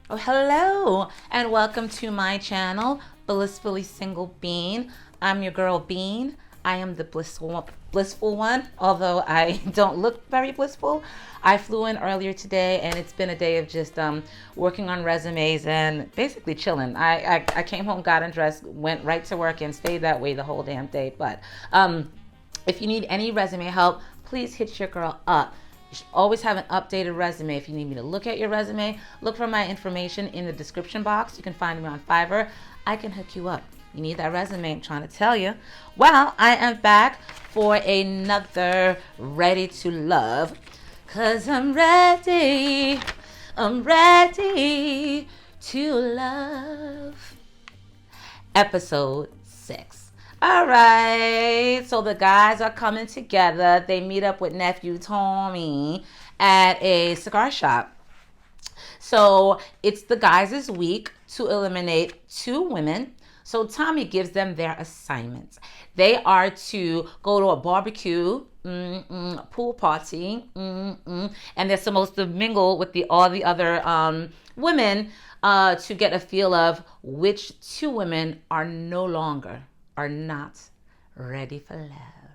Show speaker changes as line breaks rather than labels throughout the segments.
Oh, hello, and welcome to my channel, Blissfully Single Bean. I'm your girl Bean. I am the blissful one, although I don't look very blissful. I flew in earlier today, and it's been a day of just working on resumes and basically chilling. I came home, got undressed, went right to work, and stayed that way the whole damn day. But if you need any resume help, please hit your girl up. You should always have an updated resume. If you need me to look at your resume, look for my information in the description box. You can find me on Fiverr. I can hook you up. You need that resume, I'm trying to tell you. Well, I am back for another Ready to Love. Cause I'm ready to love. Episode 6. All right, so the guys are coming together. They meet up with nephew Tommy at a cigar shop. So it's the guys' week to eliminate 2 women. So Tommy gives them their assignments. They are to go to a barbecue, pool party, and they're supposed to mingle with all the other women to get a feel of which 2 women are not ready for love.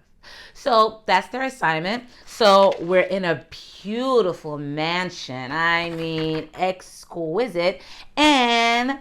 So that's their assignment. So we're in a beautiful mansion. I mean, exquisite. And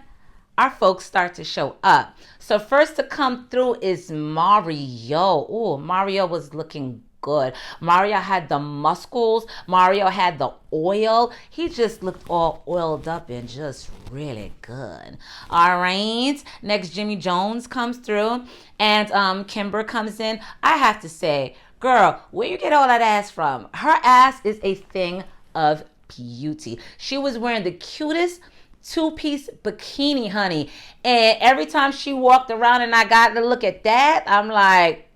our folks start to show up. So first to come through is Mario. Oh, Mario was looking good. Mario had the muscles. Mario had the oil. He just looked all oiled up and just really good. All right. Next, Jimmy Jones comes through and Kimber comes in. I have to say, girl, where you get all that ass from? Her ass is a thing of beauty. She was wearing the cutest 2-piece bikini, honey. And every time she walked around and I got to look at that, I'm like,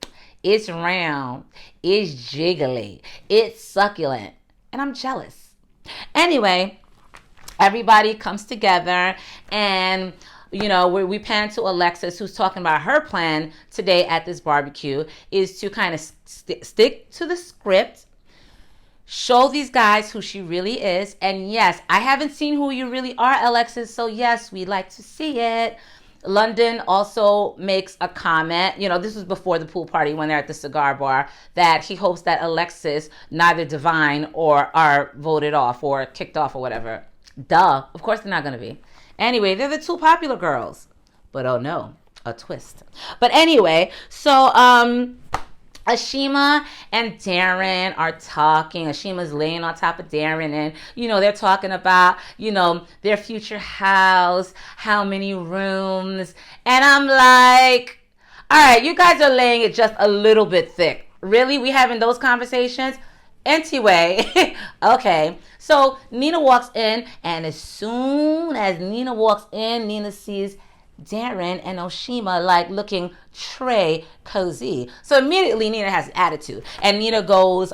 it's round, it's jiggly, it's succulent, and I'm jealous. Anyway, everybody comes together and we pan to Alexis, who's talking about her plan today at this barbecue is to kind of stick to the script, show these guys who she really is. And yes, I haven't seen who you really are, Alexis, so yes, we'd like to see it. London also makes a comment, this was before the pool party when they're at the cigar bar, that he hopes that Alexis neither divine or are voted off or kicked off or whatever. Duh, of course they're not going to be. Anyway, they're the 2 popular girls. But oh no, a twist. But anyway, so Ashima and Darren are talking. Ashima's laying on top of Darren and, they're talking about, their future house, how many rooms. And I'm like, all right, you guys are laying it just a little bit thick. Really? We having those conversations? Anyway, okay. So Nina walks in, and as soon as Nina walks in, Nina sees Darren and Oshima like looking tray cozy. So immediately Nina has attitude. And Nina goes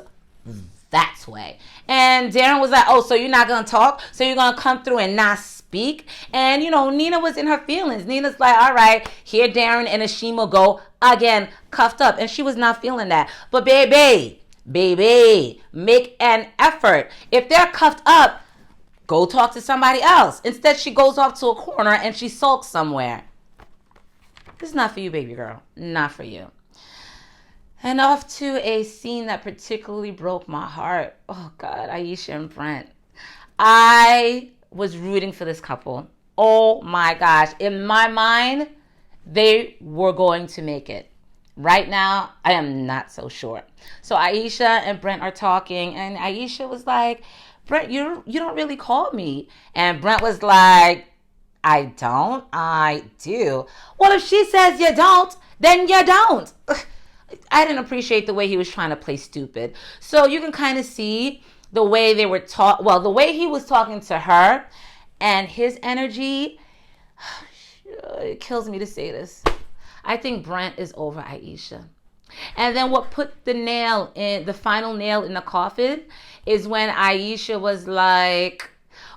that way. And Darren was like, oh, so you're not going to talk? So you're going to come through and not speak? And, Nina was in her feelings. Nina's like, all right, here Darren and Oshima go again, cuffed up. And she was not feeling that. But baby, make an effort. If they're cuffed up, go talk to somebody else. Instead, she goes off to a corner and she sulks somewhere. This is not for you, baby girl. Not for you. And off to a scene that particularly broke my heart. Oh, God, Aisha and Brent. I was rooting for this couple. Oh, my gosh. In my mind, they were going to make it. Right now, I am not so sure. So Aisha and Brent are talking, and Aisha was like, Brent, you don't really call me. And Brent was like, I don't? I do. Well, if she says you don't, then you don't. I didn't appreciate the way he was trying to play stupid. So you can kind of see the way they were the way he was talking to her and his energy. It kills me to say this. I think Brent is over Aisha. And then what put the final nail in the coffin is when Aisha was like,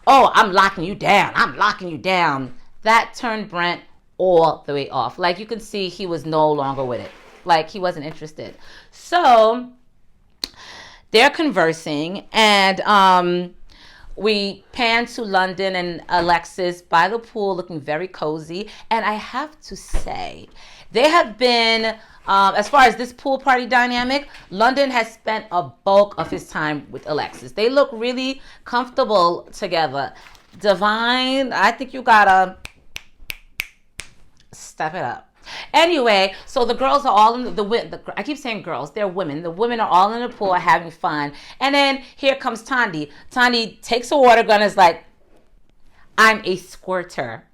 oh, I'm locking you down. That turned Brent all the way off. Like, you can see he was no longer with it. Like, he wasn't interested. So they're conversing, and we pan to London and Alexis by the pool looking very cozy. And I have to say, they have been, as far as this pool party dynamic, London has spent a bulk of his time with Alexis. They look really comfortable together. Divine, I think you gotta step it up. Anyway, so the girls are all in I keep saying girls, they're women. The women are all in the pool having fun. And then here comes Tandy. Tandy takes a water gun and is like, I'm a squirter.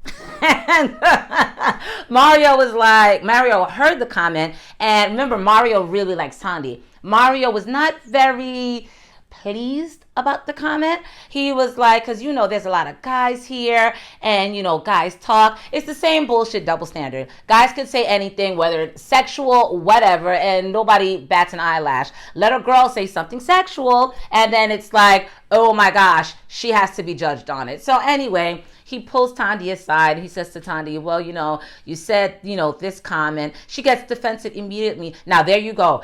And Mario heard the comment. And remember, Mario really likes Tandy. Mario was not very pleased about the comment. He was like, because there's a lot of guys here, and guys talk. It's the same bullshit double standard. Guys can say anything, whether it's sexual, whatever, and nobody bats an eyelash. Let a girl say something sexual, and then it's like, oh my gosh, she has to be judged on it. So anyway, he pulls Tandy aside. He says to Tandy, well, you said, this comment. She gets defensive immediately. Now, there you go,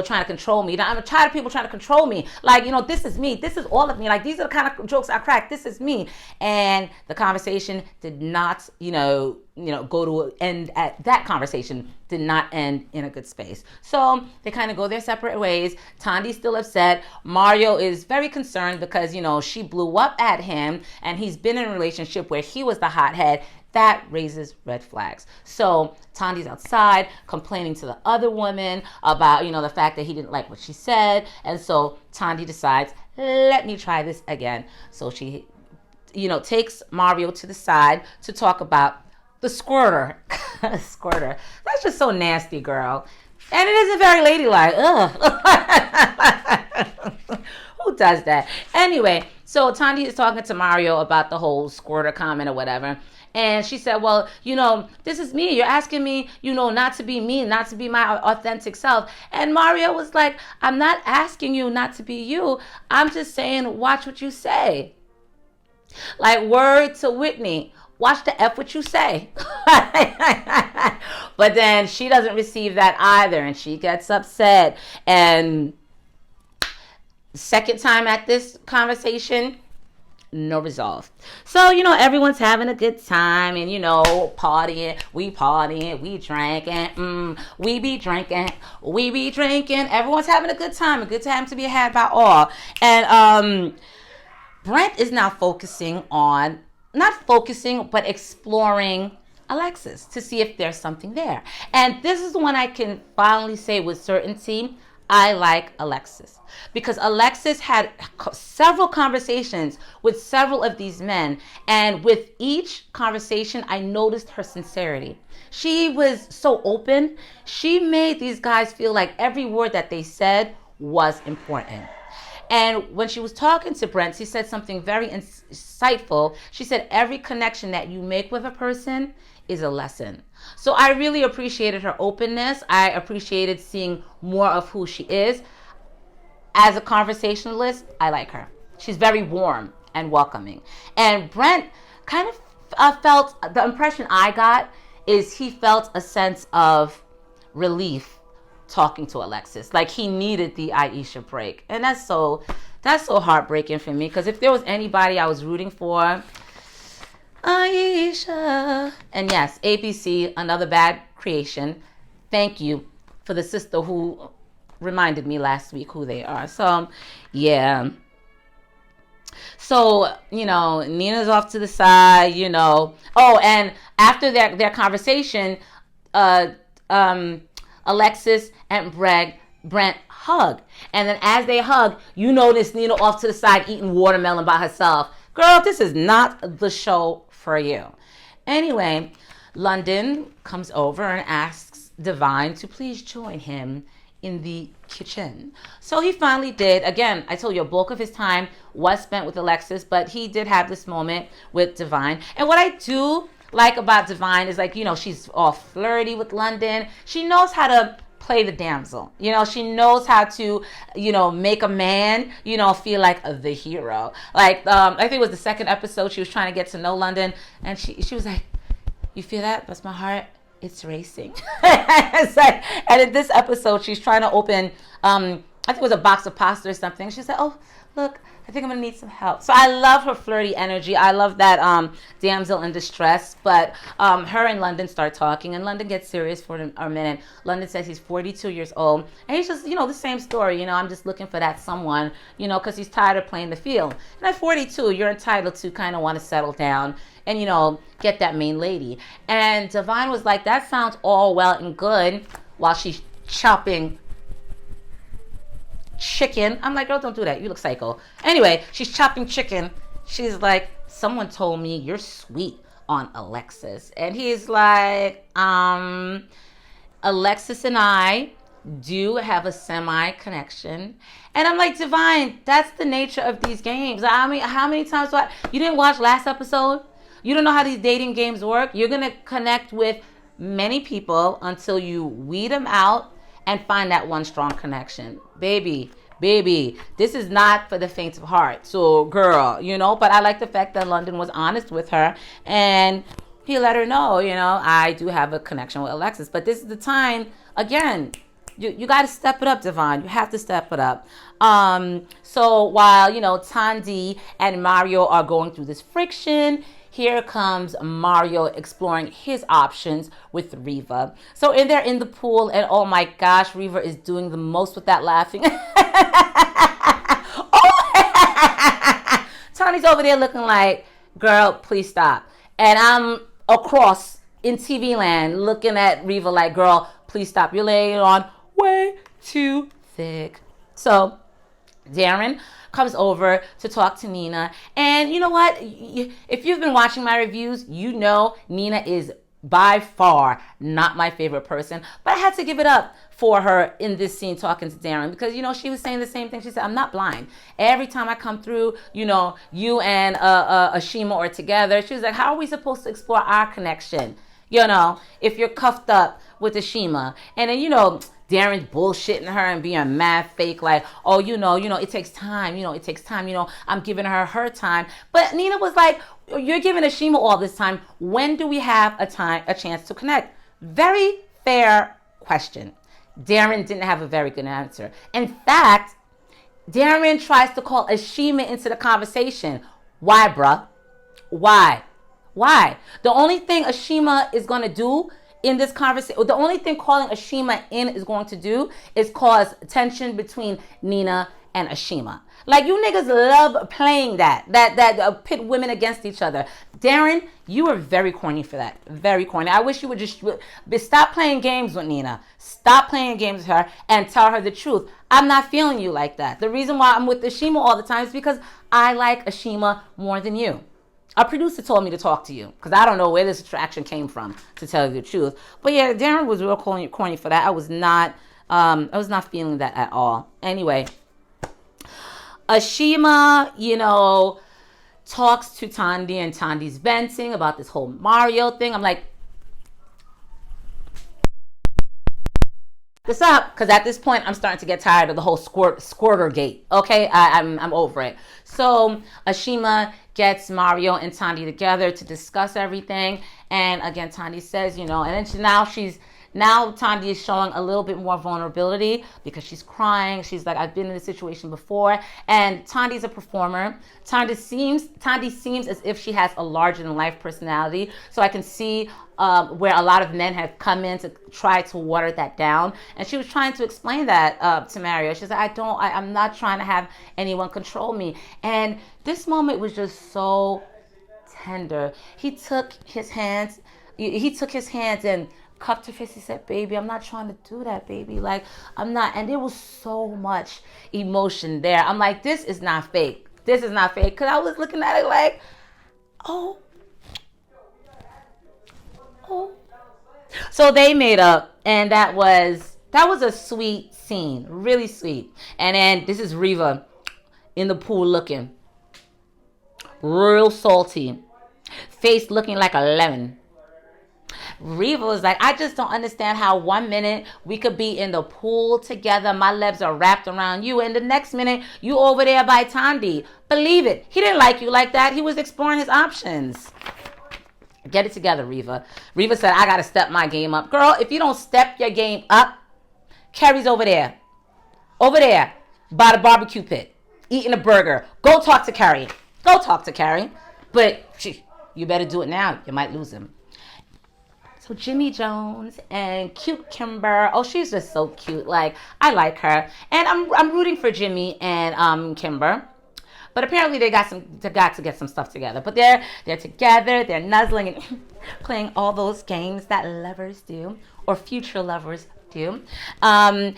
trying to control me. Now, I'm tired of people trying to control me. Like, this is me. This is all of me. Like, these are the kind of jokes I crack. This is me. And the conversation did not, go to end at that conversation did not end in a good space. So they kind of go their separate ways. Tandy's still upset. Mario is very concerned because, she blew up at him and he's been in a relationship where he was the hothead. That raises red flags. So Tandy's outside complaining to the other woman about, the fact that he didn't like what she said. And so Tandy decides, let me try this again. So she, takes Mario to the side to talk about the squirter. Squirter. That's just so nasty, girl. And it isn't very ladylike. Ugh. Who does that? Anyway, so Tandy is talking to Mario about the whole squirter comment or whatever. And she said, well, this is me. You're asking me, not to be me, not to be my authentic self. And Mario was like, I'm not asking you not to be you. I'm just saying, watch what you say. Like, word to Whitney, watch the F what you say. But then she doesn't receive that either, and she gets upset. And second time at this conversation, no resolve. So, everyone's having a good time and, partying, we drinking, we be drinking. Everyone's having a good time to be had by all. And Brent is now but exploring Alexis to see if there's something there. And this is the one I can finally say with certainty, I like Alexis. Because Alexis had several conversations with several of these men. And with each conversation, I noticed her sincerity. She was so open. She made these guys feel like every word that they said was important. And when she was talking to Brent, she said something very insightful. She said, every connection that you make with a person is a lesson. So I really appreciated her openness. I appreciated seeing more of who she is. As a conversationalist, I like her. She's very warm and welcoming. And Brent kind of felt, the impression I got is he felt a sense of relief talking to Alexis. Like he needed the Aisha break. And that's so heartbreaking for me, because if there was anybody I was rooting for, Aisha. And yes, ABC, another bad creation. Thank you for the sister who reminded me last week who they are. So, yeah. So, Nina's off to the side, Oh, and after their conversation, Alexis and Brent hug. And then as they hug, you notice Nina off to the side eating watermelon by herself. Girl, this is not the show for you. Anyway, London comes over and asks Divine to please join him in the kitchen. So he finally did. Again, I told you a bulk of his time was spent with Alexis, but he did have this moment with Divine. And what I do like about Divine is, like, she's all flirty with London. She knows how to play the damsel. She knows how to, make a man, feel like the hero. Like, I think it was the second episode, she was trying to get to know London, and she was like, you feel that? That's my heart. It's racing. It's like, and in this episode, she's trying to open, I think it was a box of pasta or something. She said, oh, look, I think I'm gonna need some help. So I love her flirty energy. I love that damsel in distress. But her and London start talking, and London gets serious for a minute. London says he's 42 years old, and he's just, the same story. I'm just looking for that someone, because he's tired of playing the field. And at 42, you're entitled to kind of want to settle down and, get that main lady. And Divine was like, that sounds all well and good, while she's chopping chicken. I'm like, girl, don't do that. You look psycho. Anyway, she's chopping chicken. She's like, someone told me you're sweet on Alexis. And he's like, Alexis and I do have a semi-connection. And I'm like, Divine, that's the nature of these games. I mean, how many times you didn't watch last episode? You don't know how these dating games work. You're going to connect with many people until you weed them out and find that one strong connection. Baby, this is not for the faint of heart. So, girl, but I like the fact that London was honest with her and he let her know, I do have a connection with Alexis. But this is the time, again, you got to step it up, Divine. You have to step it up. So while, Tandy and Mario are going through this friction, here comes Mario exploring his options with Riva. So they're in the pool, and oh my gosh, Riva is doing the most with that laughing. Oh, Tony's over there looking like, girl, please stop. And I'm across in TV land looking at Riva like, girl, please stop. You're laying it on way too thick. So Darren comes over to talk to Nina. And you know what? If you've been watching my reviews, Nina is by far not my favorite person. But I had to give it up for her in this scene talking to Darren because, she was saying the same thing. She said, I'm not blind. Every time I come through, you and Ashima are together. She was like, how are we supposed to explore our connection? If you're cuffed up with Ashima. And then, Darren's bullshitting her and being mad fake like, oh, it takes time, I'm giving her time. But Nina was like, you're giving Ashima all this time. When do we have a chance to connect? Very fair question. Darren didn't have a very good answer. In fact, Darren tries to call Ashima into the conversation. Why, bruh? Why? The only thing Ashima is going to do in this conversation, the only thing calling Ashima in is going to do is cause tension between Nina and Ashima. Like, you niggas love playing that pit women against each other. Darren, you are very corny for that. Very corny. I wish you would just stop playing games with Nina. Stop playing games with her and tell her the truth. I'm not feeling you like that. The reason why I'm with Ashima all the time is because I like Ashima more than you. A producer told me to talk to you because I don't know where this attraction came from, to tell you the truth. But yeah, Darren was real corny for that. I was not feeling that at all. Anyway, Ashima, talks to Tandy, and Tandy's venting about this whole Mario thing. I'm like, this up, because at this point I'm starting to get tired of the whole squirter gate. Okay, I'm over it. So Ashima gets Mario and Tandy together to discuss everything, and again Tandy says, and then now Tandy is showing a little bit more vulnerability because she's crying. She's like, I've been in this situation before. And Tandy's a performer. Tandy seems as if she has a larger than life personality. So I can see where a lot of men have come in to try to water that down. And she was trying to explain that to Mario. She's like, I'm not trying to have anyone control me. And this moment was just so tender. He took his hands and cupped her face. He said, baby, I'm not trying to do that, baby. Like, I'm not. And there was so much emotion there. I'm like, this is not fake. This is not fake. Because I was looking at it like, oh. So they made up, and that was a sweet scene. Really sweet. And then this is Riva in the pool looking real salty. Face looking like a lemon. Riva was like, I just don't understand how 1 minute we could be in the pool together, my legs are wrapped around you, and the next minute you over there by Tandy. Believe it, he didn't like you like that. He was exploring his options. Get it together, Riva. Riva said, I gotta step my game up. Girl, if you don't step your game up, Carrie's over there by the barbecue pit, eating a burger. Go talk to Carrie. Go talk to Carrie. But you better do it now. You might lose him. So Jimmy Jones and cute Kimber. Oh, she's just so cute. Like, I like her. And I'm rooting for Jimmy and Kimber. But apparently they got to get some stuff together. But they're together, they're nuzzling and playing all those games that lovers do, or future lovers do. And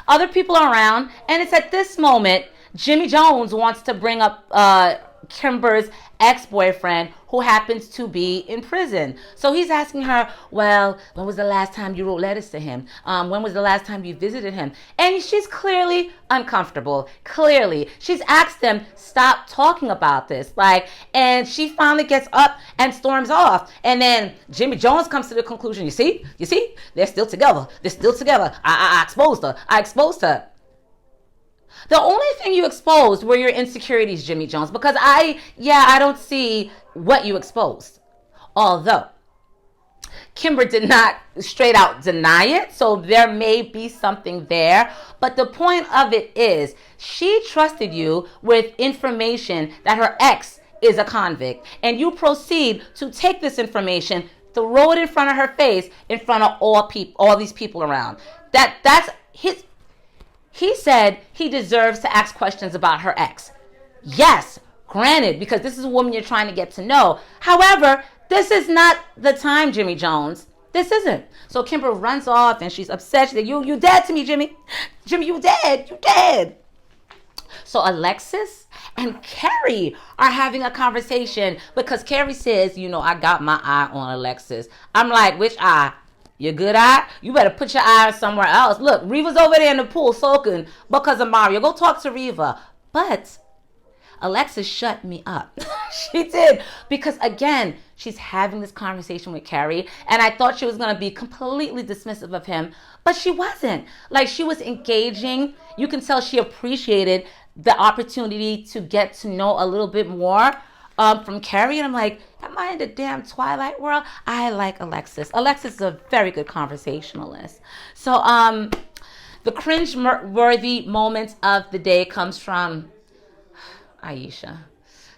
other people are around, and it's at this moment Jimmy Jones wants to bring up Kimber's ex-boyfriend, who happens to be in prison. So he's asking her, well, when was the last time you wrote letters to him? When was the last time you visited him? And she's clearly uncomfortable. Clearly. She's asked them, stop talking about this. And she finally gets up and storms off. And then Jimmy Jones comes to the conclusion, you see? They're still together. I exposed her. The only thing you exposed were your insecurities, Jimmy Jones, because I don't see what you exposed. Although Kimber did not straight out deny it, so there may be something there. But the point of it is, she trusted you with information that her ex is a convict, and you proceed to take this information, throw it in front of her face, in front of all these people around. That's his. He said he deserves to ask questions about her ex. Yes, granted, because this is a woman you're trying to get to know. However, this is not the time, Jimmy Jones. This isn't. So Kimber runs off and she's upset. She's like, you dead to me, Jimmy. Jimmy, you dead. So Alexis and Carrie are having a conversation because Carrie says, I got my eye on Alexis. I'm like, which eye? Your good eye? You better put your eye somewhere else. Look, Reva's over there in the pool soaking because of Mario. Go talk to Reva. But Alexis shut me up. She did. Because, again, she's having this conversation with Carrie. And I thought she was going to be completely dismissive of him. But she wasn't. She was engaging. You can tell she appreciated the opportunity to get to know a little bit more from Carrie. And I'm like, am I in the damn Twilight world? I like Alexis. Alexis is a very good conversationalist. So the cringe-worthy moment of the day comes from Aisha.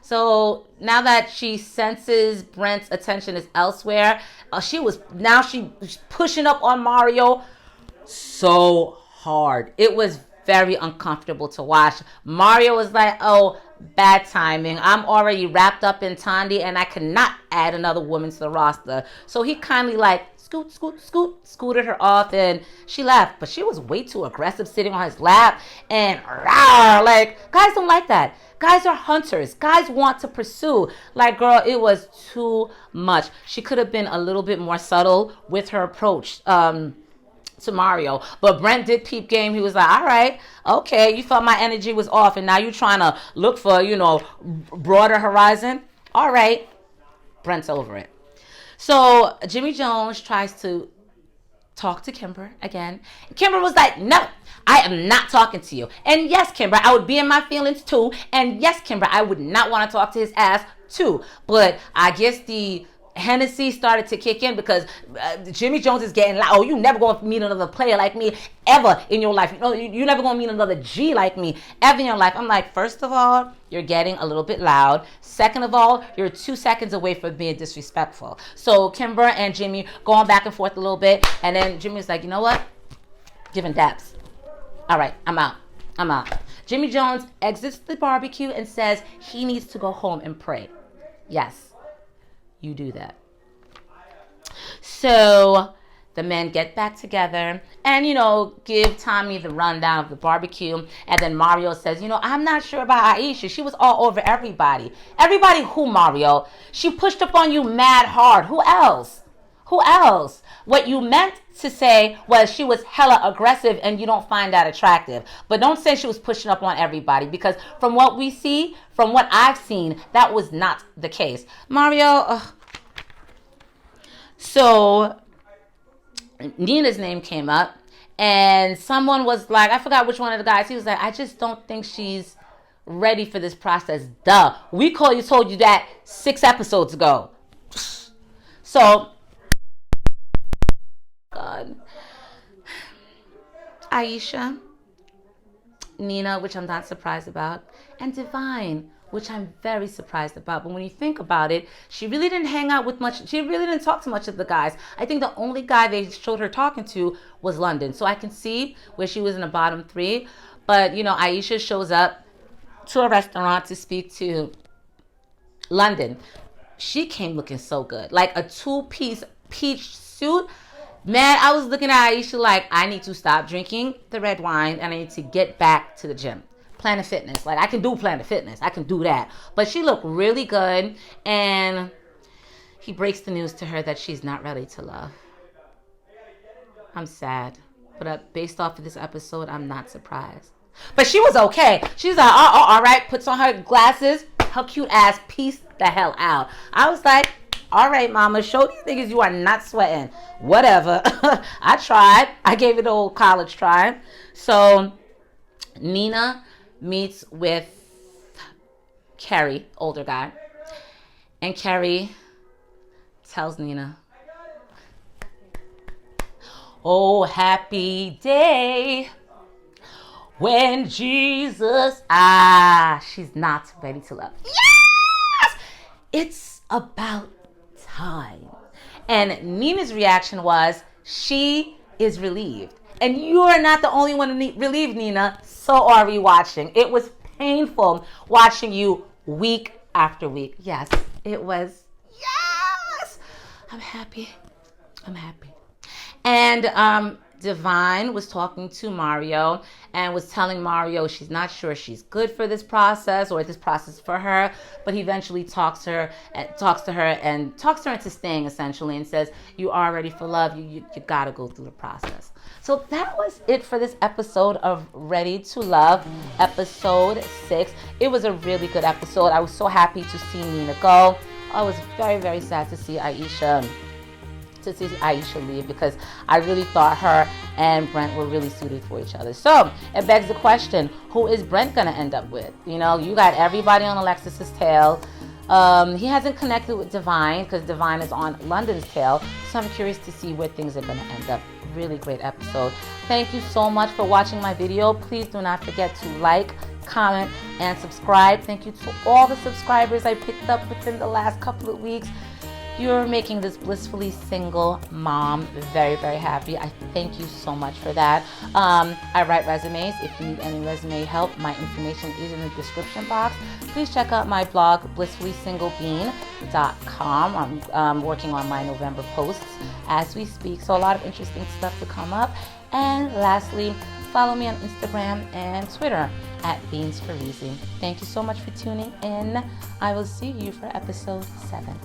So now that she senses Brent's attention is elsewhere, she's pushing up on Mario so hard. It was very uncomfortable to watch. Mario was like, oh, bad timing. I'm already wrapped up in Tandy and I cannot add another woman to the roster. So he kindly scooted her off and she left. But she was way too aggressive sitting on his lap and guys don't like that. Guys are hunters. Guys want to pursue. Girl, it was too much. She could have been a little bit more subtle with her approach to Mario. But Brent did peep game. He was like, all right, okay, you felt my energy was off and now you're trying to look for, broader horizon. All right. Brent's over it. So Jimmy Jones tries to talk to Kimber again. Kimber was like, no, I am not talking to you. And yes, Kimber, I would be in my feelings too. And yes, Kimber, I would not want to talk to his ass too. But I guess the Hennessy started to kick in because Jimmy Jones is getting like, oh, you never going to meet another player like me ever in your life. You're never going to meet another G like me ever in your life. I'm like, first of all, you're getting a little bit loud. Second of all, you're 2 seconds away from being disrespectful. So Kimber and Jimmy going back and forth a little bit. And then Jimmy's like, you know what? Giving daps. All right, I'm out. Jimmy Jones exits the barbecue and says he needs to go home and pray. Yes. You do that. So the men get back together and, give Tommy the rundown of the barbecue. And then Mario says, I'm not sure about Aisha. She was all over everybody. Everybody who, Mario? She pushed up on you mad hard. Who else? What you meant to say was she was hella aggressive and you don't find that attractive. But don't say she was pushing up on everybody because from what I've seen, that was not the case. Mario, So Nina's name came up and someone was like, I forgot which one of the guys, he was like, I just don't think she's ready for this process. Duh. We told you that 6 episodes ago. So God. Aisha, Nina, which I'm not surprised about, and Divine, which I'm very surprised about. But when you think about it, she really didn't hang out with much. She really didn't talk to much of the guys. I think the only guy they showed her talking to was London. So I can see where she was in the bottom three. But, Aisha shows up to a restaurant to speak to London. She came looking so good. Like a 2-piece peach suit. Man, I was looking at Aisha like, I need to stop drinking the red wine and I need to get back to the gym. Planet Fitness. Like, I can do Planet Fitness. I can do that. But she looked really good. And he breaks the news to her that she's not ready to love. I'm sad. But based off of this episode, I'm not surprised. But she was okay. She's like, oh, all right. Puts on her glasses. Her cute ass pieced the hell out. I was like, all right, mama, show these niggas you are not sweating. Whatever. I tried. I gave it the old college try. So Nina meets with Kerry, older guy. And Kerry tells Nina, oh, happy day when Jesus, she's not ready to love. Yes! It's about time. And Nina's reaction was, she is relieved. And you are not the only one relieved, Nina. So are we watching. It was painful watching you week after week. Yes, it was. Yes! I'm happy. And Divine was talking to Mario and was telling Mario she's not sure she's good for this process or this process for her, but he eventually talks to her into staying, essentially, and says, you are ready for love. You gotta go through the process. So that was it for this episode of Ready to Love, episode 6. It was a really good episode. I was so happy to see Nina go. I was very, very sad to see Aisha leave, because I really thought her and Brent were really suited for each other. So it begs the question, who is Brent gonna end up with? You got everybody on Alexis's tail. He hasn't connected with Divine because Divine is on London's tail. So I'm curious to see where things are gonna end up. Really great episode. Thank you so much for watching my video. Please do not forget to like, comment, and subscribe. Thank you to all the subscribers I picked up within the last couple of weeks. You're making this blissfully single mom very, very happy. I thank you so much for that. I write resumes. If you need any resume help, my information is in the description box. Please check out my blog, blissfullySingleBean.com. I'm working on my November posts as we speak, so a lot of interesting stuff to come up. And lastly, follow me on Instagram and Twitter at BeansForReason. Thank you so much for tuning in. I will see you for episode 7.